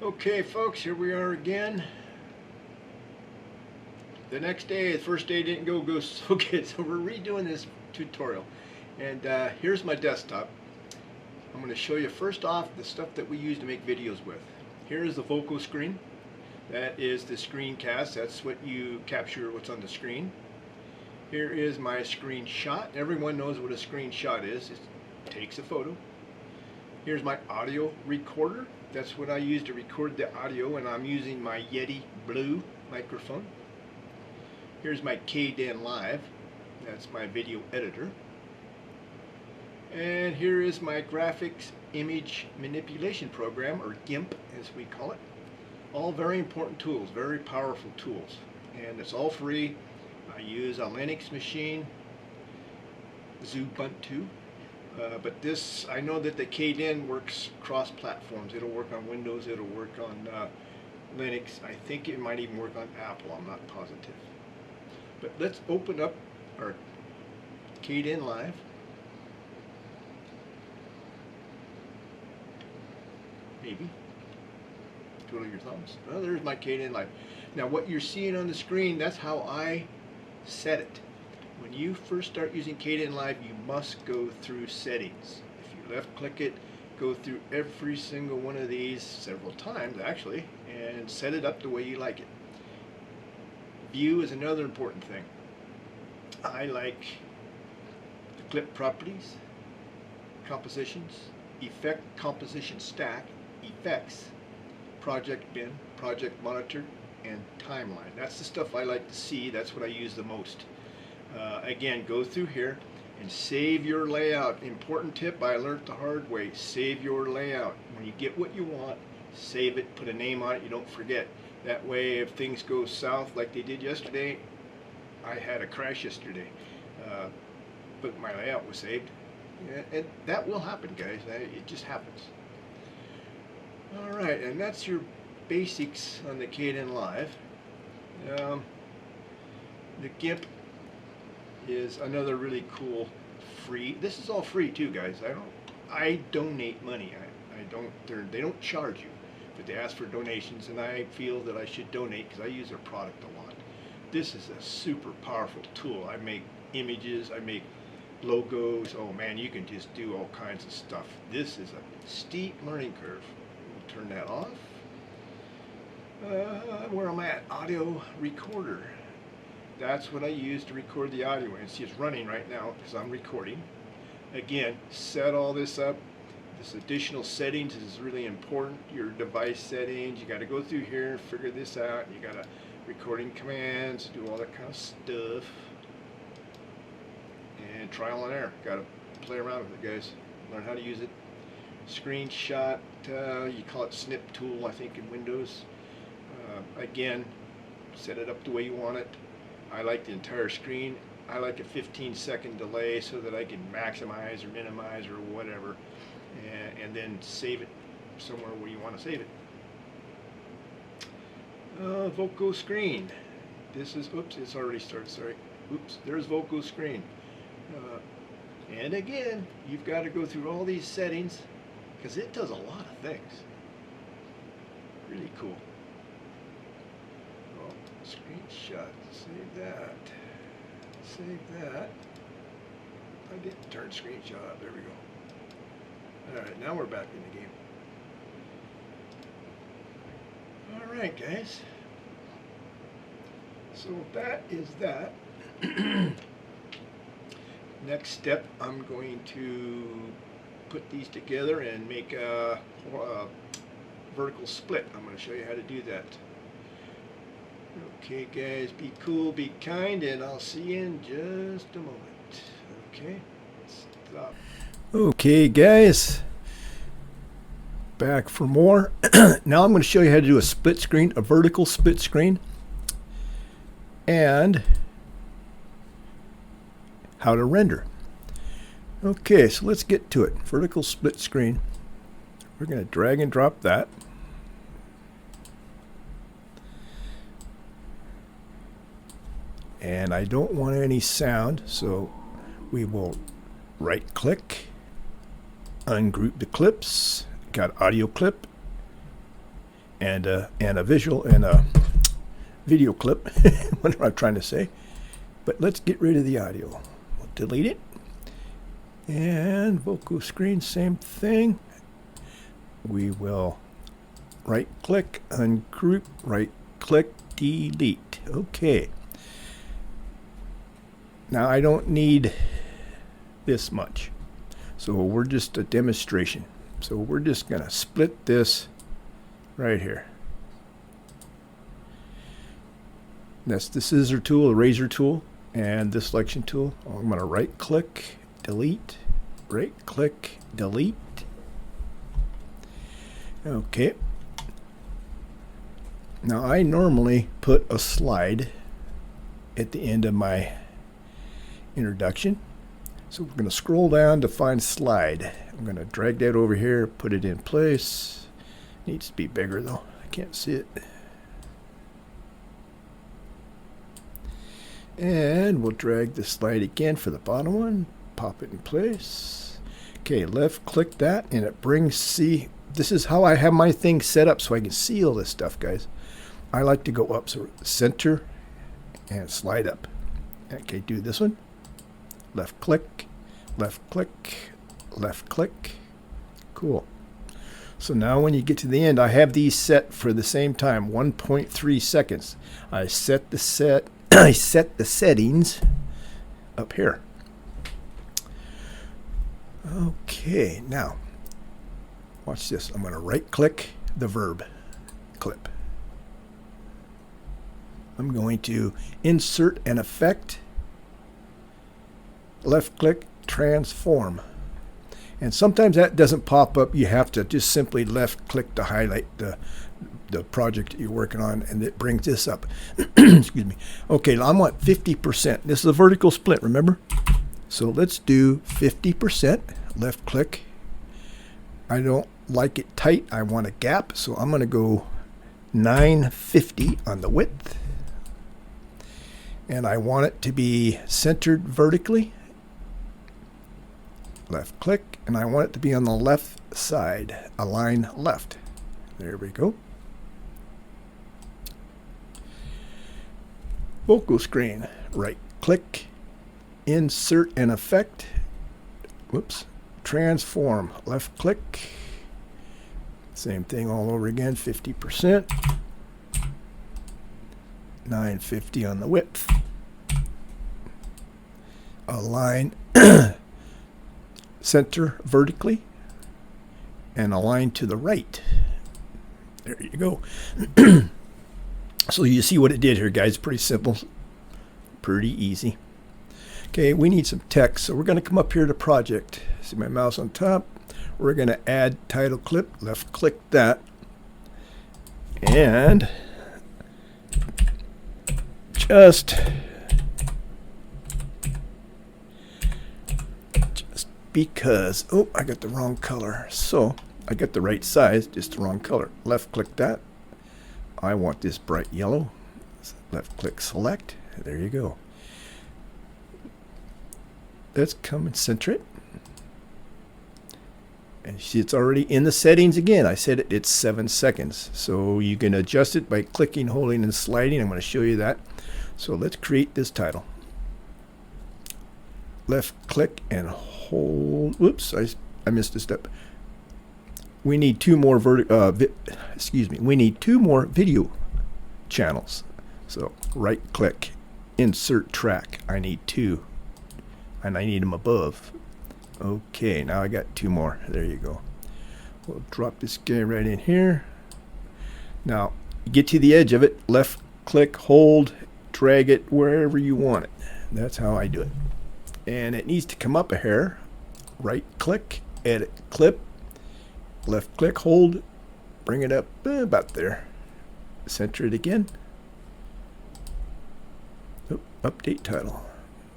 Okay folks, here we are again. The next day, the first day didn't go so good, so we're redoing this tutorial. And here's my desktop. I'm going to show you first off the stuff that we use to make videos with. Here is the vocal screen. That is the screencast. That's what you capture what's on the screen. Here is my screenshot. Everyone knows what a screenshot is. It takes a photo. Here's my audio recorder. That's what I use to record the audio, and I'm using my Yeti Blue microphone. Here's my KDen Live. That's my video editor. And here is my graphics image manipulation program, or GIMP as we call it. All very important tools, very powerful tools. And it's all free. I use a Linux machine, Ubuntu. But this, I know that the KDen works cross-platforms. It'll work on Windows, it'll work on Linux. I think it might even work on Apple, I'm not positive. But let's open up our KDen Live. Maybe. Twiddle your thumbs. Oh, there's my KDen Live. Now what you're seeing on the screen, that's how I set it. When you first start using KDen Live, you must go through settings. If you left click it, go through every single one of these several times actually, and set it up the way you like it. View is another important thing. I like the clip properties, compositions, effect, composition stack, effects, project bin, project monitor, and timeline. That's the stuff I like to see. That's what I use the most. Again, go through here and save your layout. Important tip I learned the hard way. Save your layout. When you get what you want, save it, put a name on it, you don't forget. That way if things go south like they did yesterday, I had a crash yesterday, but my layout was saved. And that will happen, guys. It just happens. Alright, and that's your basics on the KDen Live. The GIMP is another really cool free. This is all free too, guys. I donate money. They don't charge you, but they ask for donations, and I feel that I should donate because I use their product a lot. This is a super powerful tool. I make images, I make logos. Oh man, you can just do all kinds of stuff. This is a steep learning curve. We'll turn that off. Where am I at? Audio recorder. That's what I use to record the audio. And see, it's running right now because I'm recording. Again, set all this up. This additional settings is really important. Your device settings, you got to go through here and figure this out. You got to recording commands, do all that kind of stuff. And trial and error. Got to play around with it, guys. Learn how to use it. Screenshot, you call it snip tool, I think, in Windows. Again, set it up the way you want it. I like the entire screen. I like a 15-second delay so that I can maximize or minimize or whatever, and then save it somewhere where you want to save it. Vocal screen. This is, oops, it's already started, sorry. Oops, there's vocal screen. And again, you've got to go through all these settings because it does a lot of things. Really cool. Oh, screenshot. Save that. Save that. I didn't turn screenshot up. There we go. Alright, now we're back in the game. Alright, guys. So that is that. Next step, I'm going to put these together and make a vertical split. I'm going to show you how to do that. Okay, guys, be cool, be kind, and I'll see you in just a moment. Okay, stop. Okay, guys, back for more. Now I'm going to show you how to do a split screen, a vertical split screen, and how to render. Okay, so let's get to it. Vertical split screen. We're going to drag and drop that. And I don't want any sound, so we will right click, ungroup the clips, got audio clip, and a visual and a video clip. What am I trying to say? But let's get rid of the audio. We'll delete it. And vocal screen, same thing. We will right click, ungroup, right click, delete. Okay. Now I don't need this much. So we're just a demonstration. So we're just going to split this right here. That's the scissor tool, the razor tool, and the selection tool. I'm going to right click, delete, right click, delete. Okay. Now I normally put a slide at the end of my introduction. So we're going to scroll down to find slide. I'm going to drag that over here, put it in place. Needs to be bigger though. I can't see it. And we'll drag the slide again for the bottom one. Pop it in place. Okay, left click that and it brings, see, this is how I have my thing set up so I can see all this stuff, guys. I like to go up, so center and slide up. Okay, do this one. Left click, left click, left click. Cool. So now when you get to the end, I have these set for the same time, 1.3 seconds. I set the settings up here. Okay, now watch this. I'm going to right click the verb clip. I'm going to insert an effect, left click, transform. And sometimes that doesn't pop up. You have to just simply left click to highlight the project that you're working on, and it brings this up. Excuse me. Okay, I want 50%. This is a vertical split, remember? So let's do 50%. Left click. I don't like it tight. I want a gap, so I'm going to go 950 on the width. And I want it to be centered vertically. Left click, and I want it to be on the left side, align left. There we go. Vocal screen, right click, insert an effect, whoops, transform, left click, same thing all over again, 50%, 950 on the width, align center vertically and align to the right. There you go. So you see what it did here, guys. Pretty simple, pretty easy. Okay, we need some text, so we're going to come up here to project. See my mouse on top. We're going to add title clip. Left click that, and just because, oh, I got the wrong color. So I got the right size, just the wrong color. Left click that. I want this bright yellow. Left click select. There you go. Let's come and center it. And you see it's already in the settings again. I said it's 7 seconds. So you can adjust it by clicking, holding, and sliding. I'm going to show you that. So let's create this title. Left click and hold. Whoops, I missed a step. We need two more we need two more video channels. So right click, insert track. I need two, and I need them above. Okay, now I got two more. There you go. We'll drop this guy right in here. Now get to the edge of it, left click, hold, drag it wherever you want it. That's how I do it. And it needs to come up a hair. Right click, edit clip, left click, hold, bring it up about there. Center it again. Oh, update title.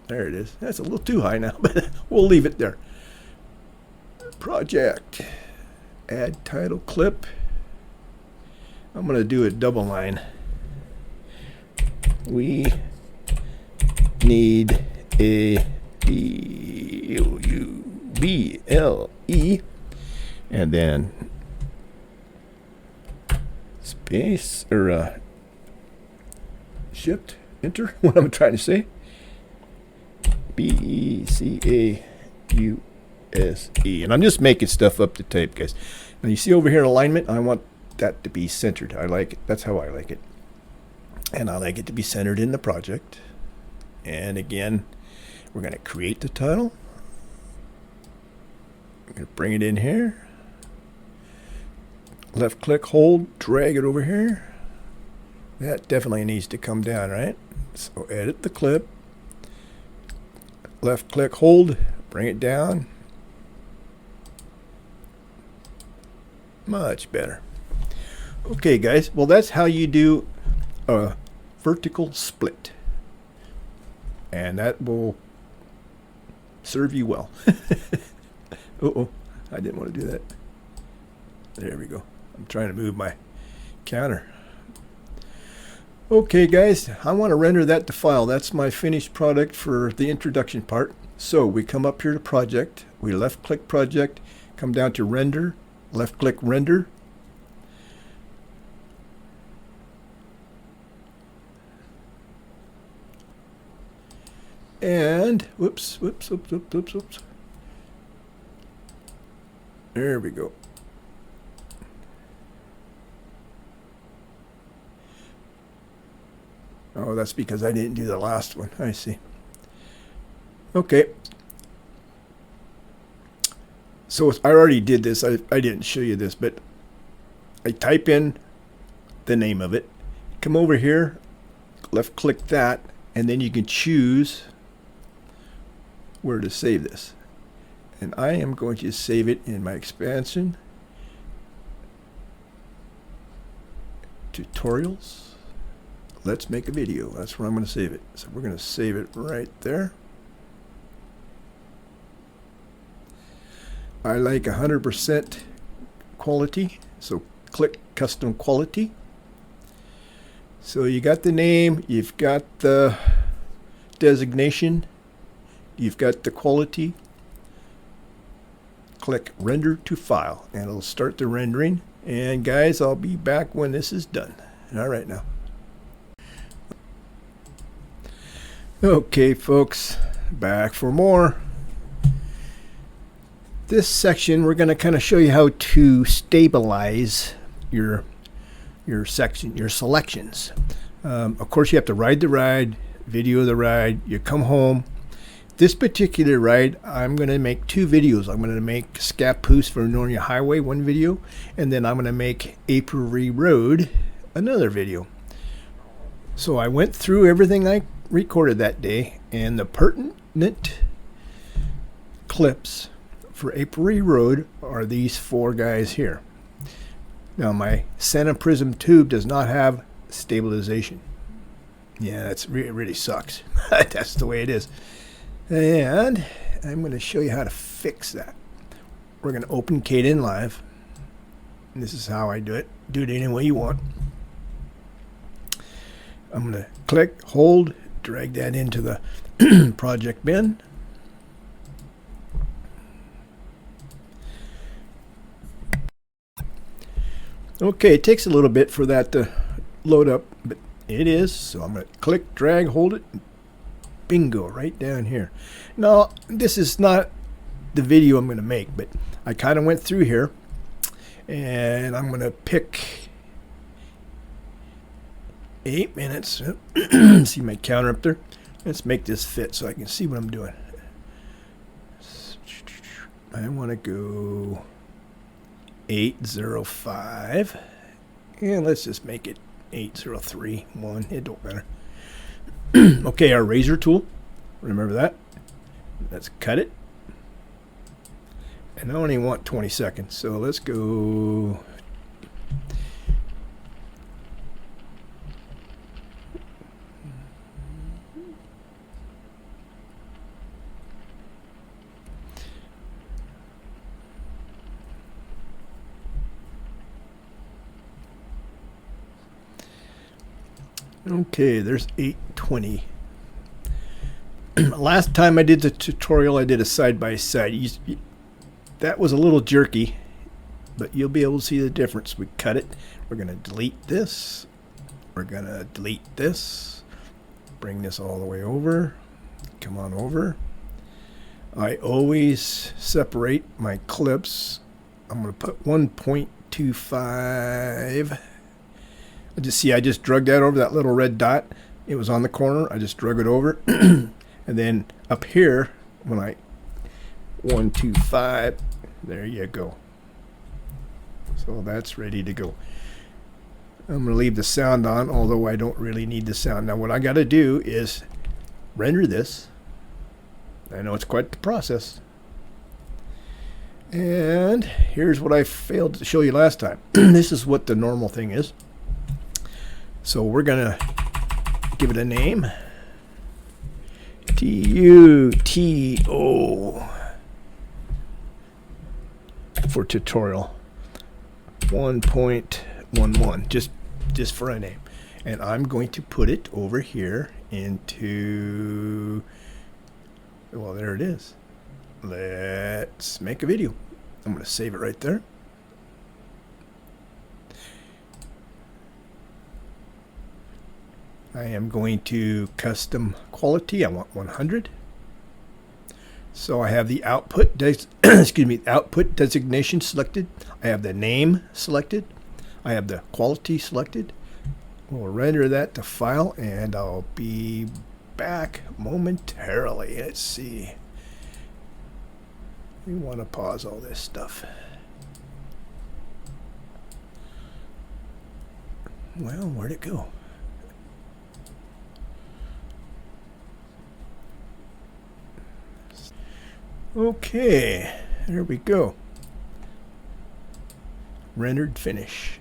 There it is. That's a little too high now, but we'll leave it there. Project. Add title clip. I'm going to do a double line. We need a B-O-U-B-L-E, and then paste, or shift, enter, what I'm trying to say. BECAUSE. And I'm just making stuff up to type, guys. Now you see over here in alignment, I want that to be centered. I like it. That's how I like it. And I like it to be centered in the project. And again, we're going to create the title. I'm going to bring it in here. Left click, hold, drag it over here. That definitely needs to come down, right? So edit the clip. Left click, hold, bring it down. Much better. Okay, guys. Well, that's how you do a vertical split. And that will serve you well. Uh-oh. I didn't want to do that. There we go. I'm trying to move my counter. Okay, guys. I want to render that to file. That's my finished product for the introduction part. So we come up here to project. We left click project. Come down to render. Left click render. And whoops. There we go. Oh, that's because I didn't do the last one. I see. Okay. So I already did this. I didn't show you this, but I type in the name of it. Come over here, left click that, and then you can choose where to save this. And I am going to save it in my expansion. Tutorials. Let's make a video. That's where I'm going to save it. So we're going to save it right there. I like 100% quality. So click custom quality. So you got the name, you've got the designation, you've got the quality. Click render to file and it'll start the rendering. And guys, I'll be back when this is done. All right now. Okay, folks, back for more. This section, we're going to kind of show you how to stabilize your section, your selections. Of course, you have to ride the ride, video the ride. You come home. This particular ride, I'm going to make two videos. I'm going to make Scappoose for Vernonia Highway, one video, and then I'm going to make April Road, another video. So I went through everything I recorded that day, and the pertinent clips for April Road are these four guys here. Now my Santa Prism tube does not have stabilization. Yeah, it really sucks. That's the way it is. And I'm going to show you how to fix that. We're going to open Kdenlive. And this is how I do it. Do it any way you want. I'm going to click, hold, drag that into the project bin. Okay, it takes a little bit for that to load up, but it is. So I'm going to click, drag, hold it. Bingo, right down here. Now, this is not the video I'm going to make, but I kind of went through here, and I'm going to pick 8 minutes. See my counter up there? Let's make this fit so I can see what I'm doing. I want to go 8:05, and let's just make it 8:03. It don't matter. Okay, our razor tool, remember that. Let's cut it, and I only want 20 seconds, so let's go. Okay, there's 8:20. Last time I did the tutorial, I did a side-by-side. That was a little jerky. but you'll be able to see the difference. We cut it. We're going to delete this. We're going to delete this. Bring this all the way over. Come on over. I always separate my clips. I'm going to put 1.25. I just drug that over that little red dot. It was on the corner. I just drug it over. And then up here, when I 125, there you go. So that's ready to go. I'm going to leave the sound on, although I don't really need the sound. Now what I got to do is render this. I know it's quite the process. And here's what I failed to show you last time. This is what the normal thing is. So we're going to give it a name. TUTO for tutorial 1.11, just for a name. And I'm going to put it over here into, well, there it is. Let's make a video. I'm going to save it right there. I am going to custom quality. I want 100. So I have the output output designation selected. I have the name selected. I have the quality selected. We'll render that to file, and I'll be back momentarily. Let's see. We want to pause all this stuff. Well, where'd it go? Okay, there we go. Rendered finish.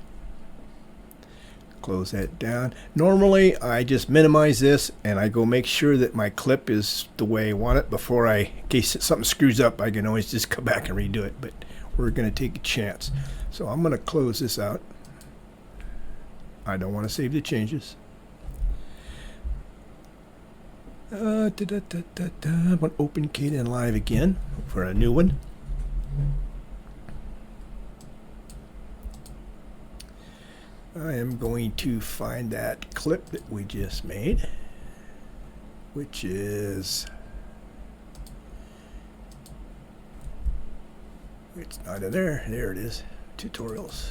Close that down. Normally I just minimize this and I go make sure that my clip is the way I want it before in case something screws up, I can always just come back and redo it, but we're going to take a chance. So I'm going to close this out. I don't want to save the changes. I'm going to open Kden Live again for a new one. I am going to find that clip that we just made, which is, it's not in there. There it is. Tutorials.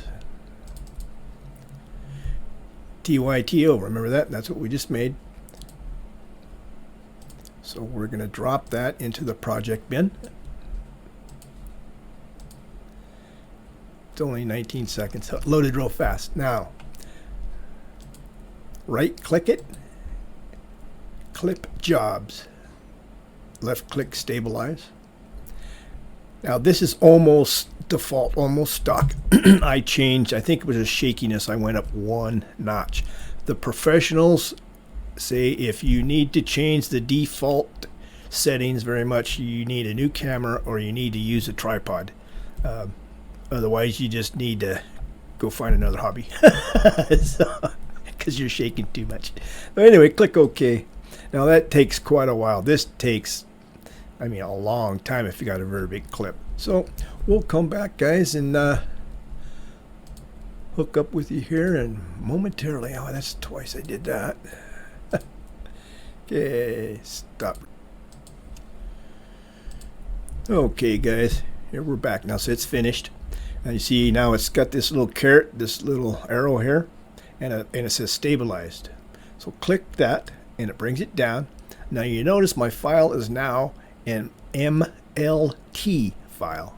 TYTO. Remember that? That's what we just made. So we're going to drop that into the project bin. It's only 19 seconds. Loaded real fast. Now, right click it, clip jobs, left click stabilize. Now this is almost default, almost stock. I changed, I think it was a shakiness, I went up 1 notch. The professionals say if you need to change the default settings very much, you need a new camera or you need to use a tripod. Otherwise you just need to go find another hobby. Because you're shaking too much. But anyway, click OK. Now that takes quite a while. This takes, I mean, a long time if you got a very big clip. So we'll come back, guys, and hook up with you here and momentarily. Oh, that's twice I did that. Okay, stop. Okay, guys, here we're back now. So it's finished. Now you see now it's got this little caret, this little arrow here, and it says stabilized. So click that and it brings it down. Now you notice my file is now an MLT file.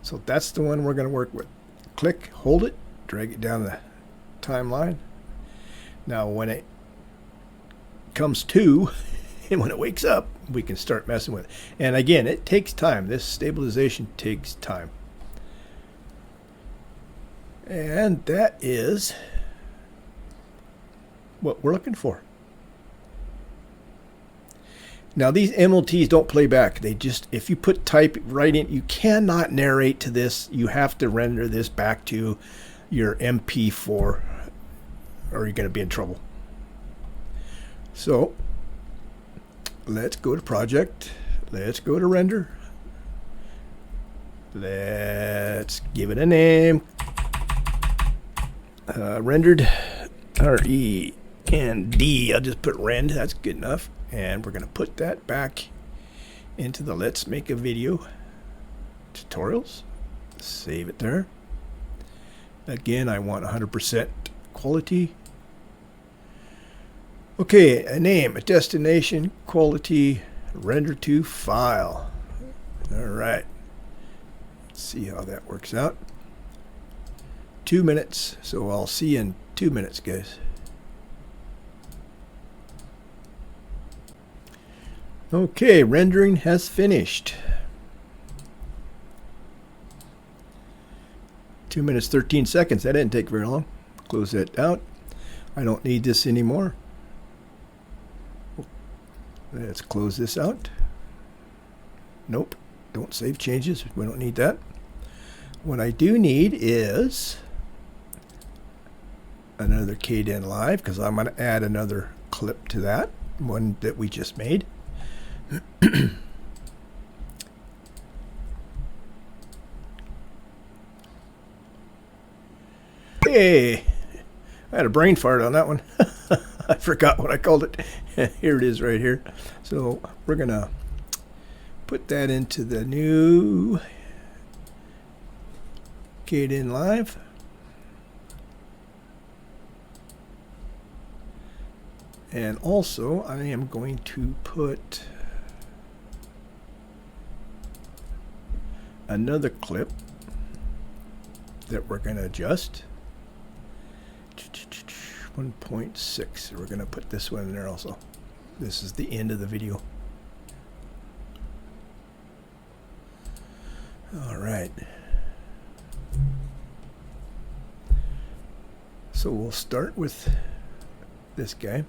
So that's the one we're going to work with. Click, hold it, drag it down the timeline. Now when it comes to and when it wakes up, we can start messing with it. And again, it takes time. This stabilization takes time. And that is what we're looking for. Now these MLTs don't play back. They just, if you put type right in, you cannot narrate to this. You have to render this back to your MP4 or you're going to be in trouble. So let's go to project. Let's go to render. Let's give it a name. Rendered. R-E-N-D. I'll just put rend. That's good enough. And we're going to put that back into the Let's Make a Video tutorials. Save it there. Again, I want 100% quality. Okay, a name, a destination, quality, render to file. All right. Let's see how that works out. 2 minutes. So I'll see you in 2 minutes, guys. Okay, rendering has finished. 2 minutes, 13 seconds. That didn't take very long. Close that out. I don't need this anymore. Let's close this out. Nope. Don't save changes. We don't need that. What I do need is another Kdenlive, because I'm going to add another clip to that one that we just made. Hey, I had a brain fart on that one. I forgot what I called it. Here it is right here. So we're going to put that into the new Kdenlive. And also I am going to put another clip that we're going to adjust. 1.6. We're going to put this one in there also. This is the end of the video. All right. So we'll start with this guy.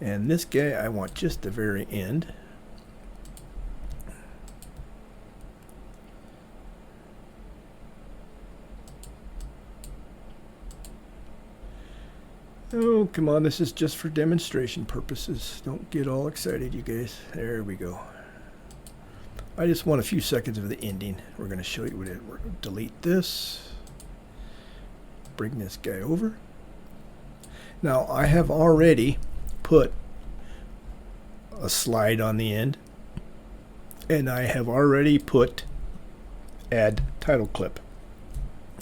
And this guy I want just the very end. Oh, come on, this is just for demonstration purposes. Don't get all excited, you guys. There we go. I just want a few seconds of the ending. We're going to show you what it is. We're going to delete this. Bring this guy over. Now, I have already put a slide on the end, and I have already put add title clip.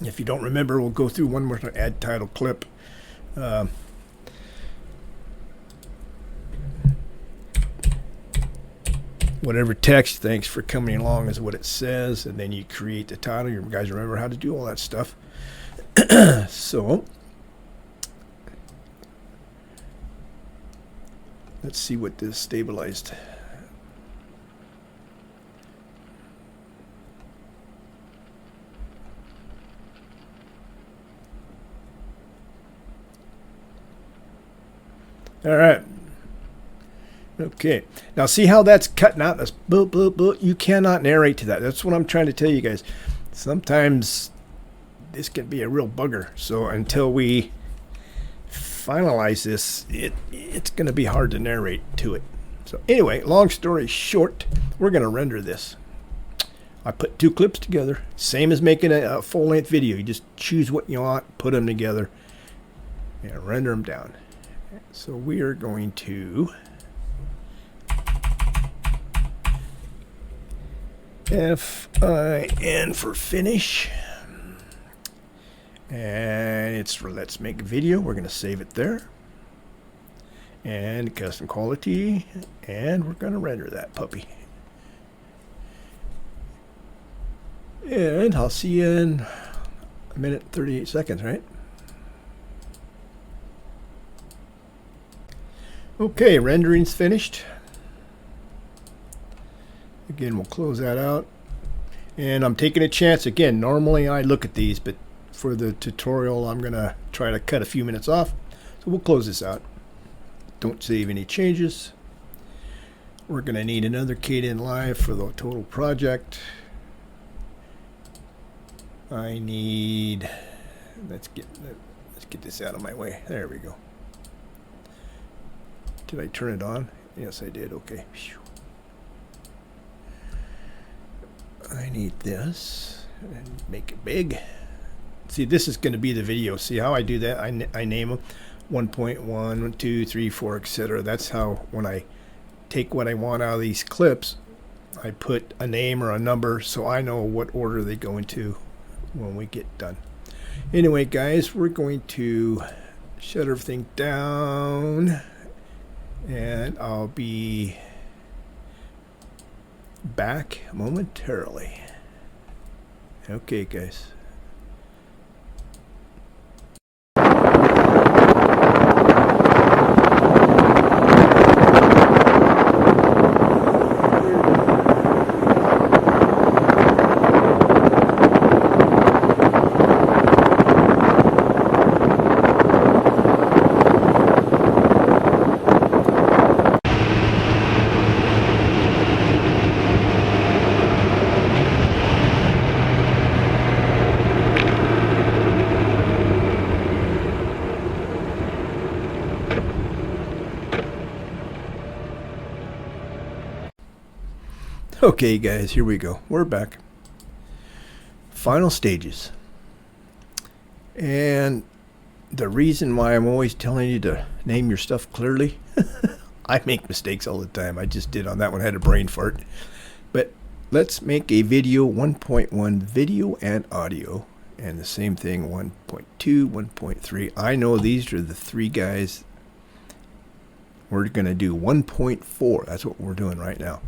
If you don't remember, we'll go through one more to add title clip. Whatever text, thanks for coming along, is what it says, and then you create the title. You guys remember how to do all that stuff. So let's see what this stabilized. All right. Okay. Now see how that's cutting out? That's boop, boop, boop. You cannot narrate to that. That's what I'm trying to tell you guys. Sometimes this can be a real bugger. So until we finalize this, it's going to be hard to narrate to it. So anyway, long story short, we're going to render this. I put two clips together, same as making a full-length video. You just choose what you want, put them together, and render them down. So we are going to Fin for finish, and it's for Let's Make a Video. We're going to save it there, and custom quality, and we're going to render that puppy. And I'll see you in a minute 38 seconds, right? Okay, rendering's finished. Again, we'll close that out. And I'm taking a chance. Again, normally I look at these, but for the tutorial, I'm going to try to cut a few minutes off. So we'll close this out. Don't save any changes. We're going to need another Kdenlive for the total project. I need, let's get this out of my way. There we go. Did I turn it on? Yes, I did. Okay. I need this and make it big. See, this is going to be the video. See how I do that? I name them 1.1, 2, 3, 4, etc. That's how when I take what I want out of these clips, I put a name or a number so I know what order they go into when we get done. Anyway, guys, we're going to shut everything down, and I'll be back momentarily. Okay, guys. Okay, guys, here we go. We're back. Final stages. And the reason why I'm always telling you to name your stuff clearly, I make mistakes all the time. I just did on that one. I had a brain fart. But let's make a video 1.1 video and audio. And the same thing 1.2, 1.3. I know these are the three guys. We're going to do 1.4. That's what we're doing right now.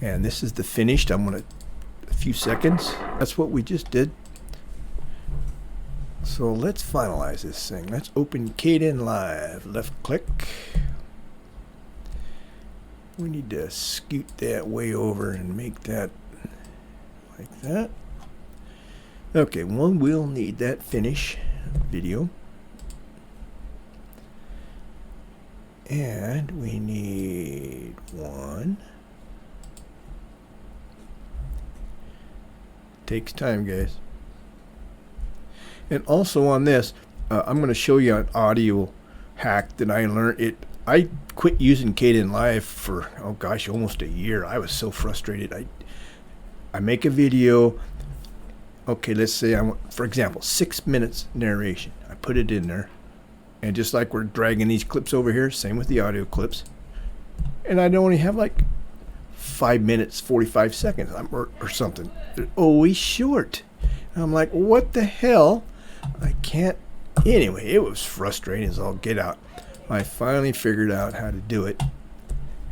And this is the finished. I'm going to a few seconds. That's what we just did. So let's finalize this thing. Let's open Kdenlive. Left click. We need to scoot that way over and make that like that. Okay, well, we'll need that finish video. And we need one. Takes time, guys. And also on this, I'm going to show you an audio hack that I learned. I quit using Kdenlive for, oh gosh, almost a year. I was so frustrated. I make a video. Okay, let's say I want, for example, 6 minutes narration. I put it in there. And just like we're dragging these clips over here, same with the audio clips. And I'd only have like 5 minutes, 45 seconds or something. They're always short. And I'm like, what the hell? I can't. Anyway, it was frustrating as all get out. I finally figured out how to do it.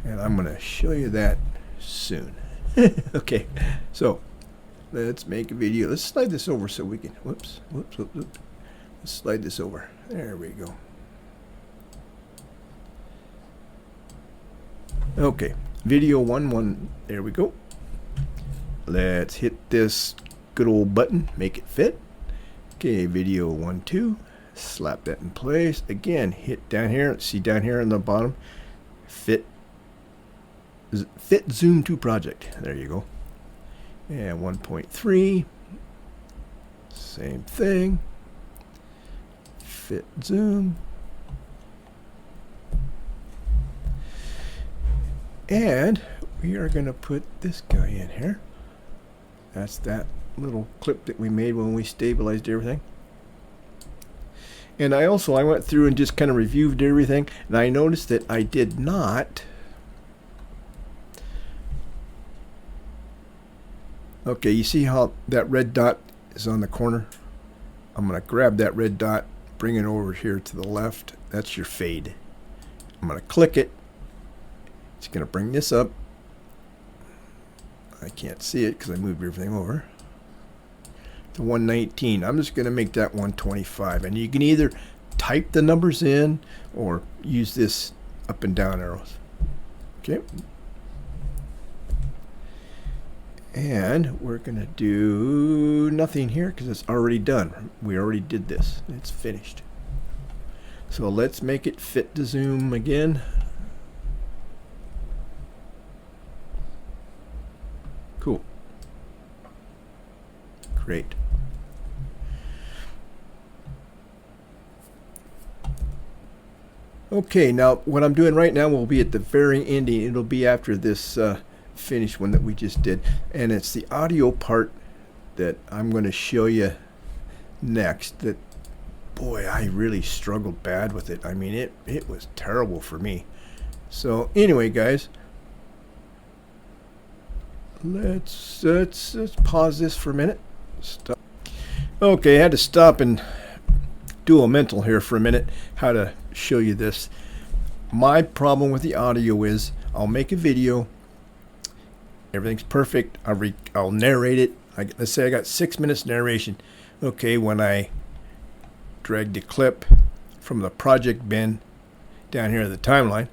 And I'm going to show you that soon. Okay, so let's make a video. Let's slide this over so we can, whoops. Let's slide this over. There we go. Okay, video 1, there we go. Let's hit this good old button, make it fit. Okay, video 1, 2, slap that in place. Again, hit down here, see down here on the bottom, fit zoom to project. There you go. And 1.3, same thing. Fit zoom. And we are going to put this guy in here. That's that little clip that we made when we stabilized everything. And I went through and just kind of reviewed everything, and I noticed that I did not. Okay, you see how that red dot is on the corner? I'm going to grab that red dot, bring it over here to the left. That's your fade. I'm going to click it. It's going to bring this up. I can't see it because I moved everything over to 119. I'm just going to make that 125. And you can either type the numbers in or use this up and down arrows. Okay. And we're going to do nothing here because it's already done. We already did this. It's finished. So let's make it fit to zoom again. Cool. Great. Okay, now what I'm doing right now will be at the very ending. It'll be after this finished one that we just did. And it's the audio part that I'm going to show you next. That, boy, I really struggled bad with it. I mean, it was terrible for me. So anyway, guys, let's pause this for a minute. Stop. Okay, I had to stop and do a mental here for a minute, how to show you this. My problem with the audio is I'll make a video, everything's perfect, I'll narrate it. Let's say I got 6 minutes narration. Okay, when I drag the clip from the project bin down here in the timeline,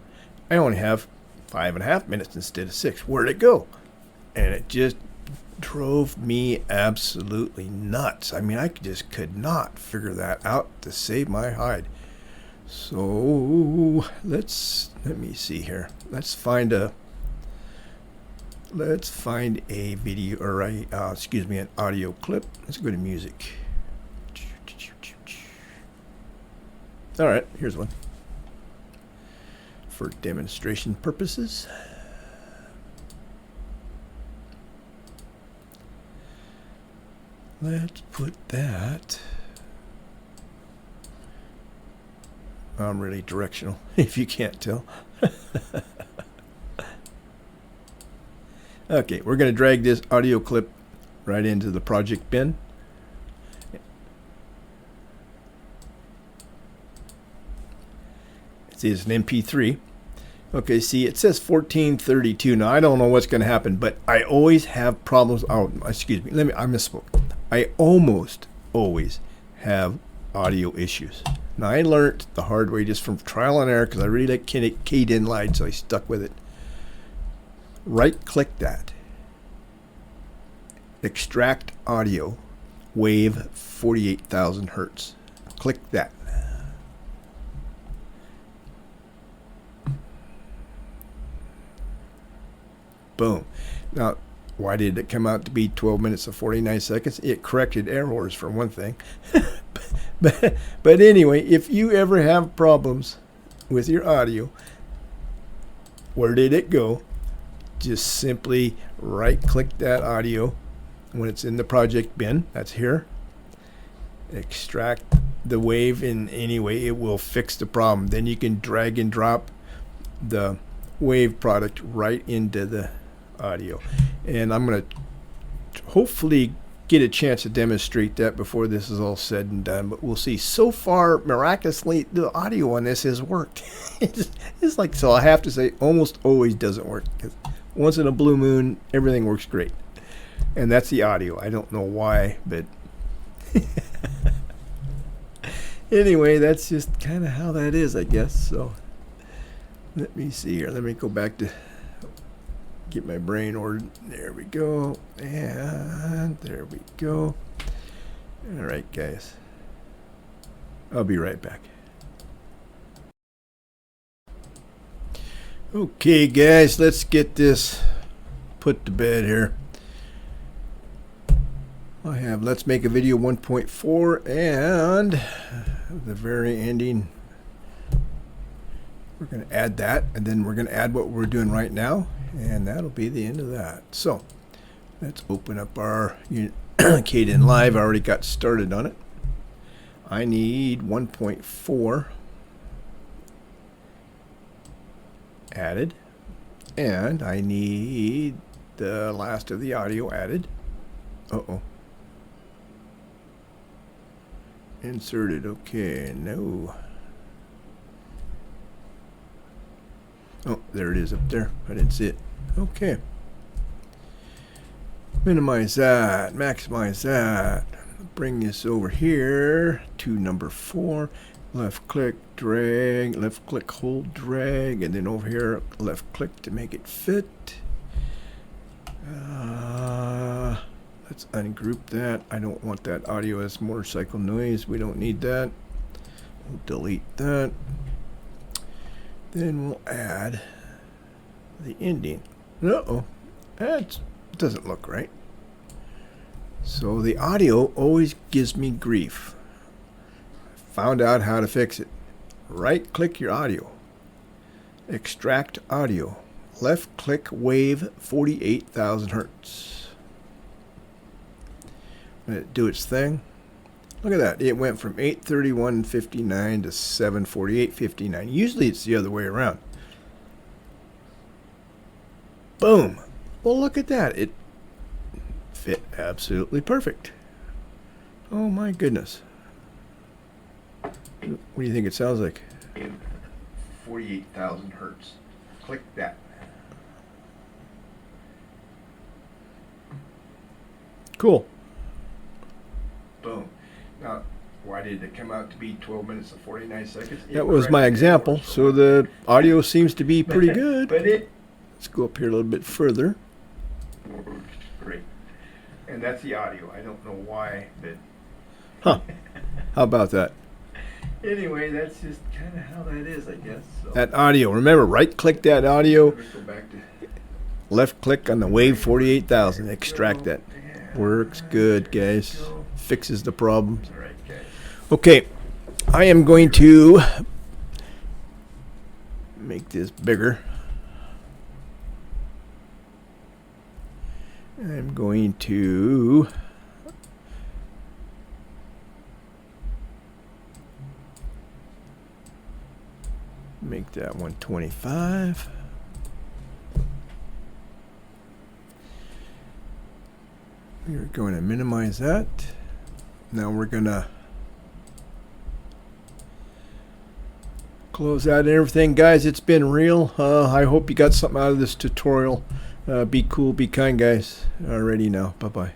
I only have 5.5 minutes instead of 6. Where'd it go? And it just drove me absolutely nuts. I mean, I just could not figure that out to save my hide. So let me see here. Let's find a video, or an audio clip. Let's go to music. All right, here's one for demonstration purposes. Let's put that. I'm really directional, if you can't tell. Okay, we're going to drag this audio clip right into the project bin. See, it's an MP3. Okay, see, it says 1432. Now, I don't know what's going to happen, but I always have problems. Oh, excuse me. I misspoke. I almost always have audio issues. Now, I learned the hard way just from trial and error because I really like Kden Live, so I stuck with it. Right-click that. Extract audio, wave 48,000 hertz. Click that. Boom. Now, why did it come out to be 12 minutes and 49 seconds? It corrected errors for one thing. but anyway, if you ever have problems with your audio, where did it go? Just simply right-click that audio when it's in the project bin. That's here. Extract the wave in any way. It will fix the problem. Then you can drag and drop the wave product right into the audio. And I'm going to hopefully get a chance to demonstrate that before this is all said and done, but we'll see. So far, miraculously, the audio on this has worked. It's like, so I have to say, almost always doesn't work. Once in a blue moon, everything works great. And that's the audio. I don't know why, but anyway, that's just kind of how that is, I guess. So let me see here. Let me go back to get my brain ordered. There we go. And there we go. All right, guys. I'll be right back. Okay, guys, let's get this put to bed here. Let's make a video 1.4, and the very ending, we're going to add that, and then we're going to add what we're doing right now, and that'll be the end of that. So let's open up our Kden Live. I already got started on it. I need 1.4 added, and I need the last of the audio added. Inserted. Okay, no. Oh, there it is up there. I didn't see it. Okay. Minimize that. Maximize that. Bring this over here to number 4. Left click, drag. Left click, hold, drag. And then over here, left click to make it fit. Let's ungroup that. I don't want that audio as motorcycle noise. We don't need that. We'll delete that. Then we'll add the ending. That doesn't look right. So the audio always gives me grief. Found out how to fix it. Right click your audio. Extract audio. Left click wave 48,000 hertz. Let it do its thing. Look at that. It went from 831.59 to 748.59. Usually it's the other way around. Boom. Well, look at that. It fit absolutely perfect. Oh my goodness. What do you think it sounds like? 48,000 hertz. Click that. Cool. Boom. Now, why did it come out to be 12 minutes and 49 seconds? That was my example. So the audio seems to be pretty good. But it Let's go up here a little bit further. works great. And that's the audio. I don't know why, but Huh. How about that? anyway, that's just kind of how that is, I guess. So That audio. Remember, right click that audio, let me go back to left click on the wave 48,000. Extract that. Yeah. Works good, guys. Go. Fixes the problems. All right, guys. Okay, I am going to make this bigger. I'm going to make that 125. We're going to minimize that. Now we're going to close out everything. Guys, it's been real. I hope you got something out of this tutorial. Be cool, be kind, guys. Alrighty now. Bye-bye.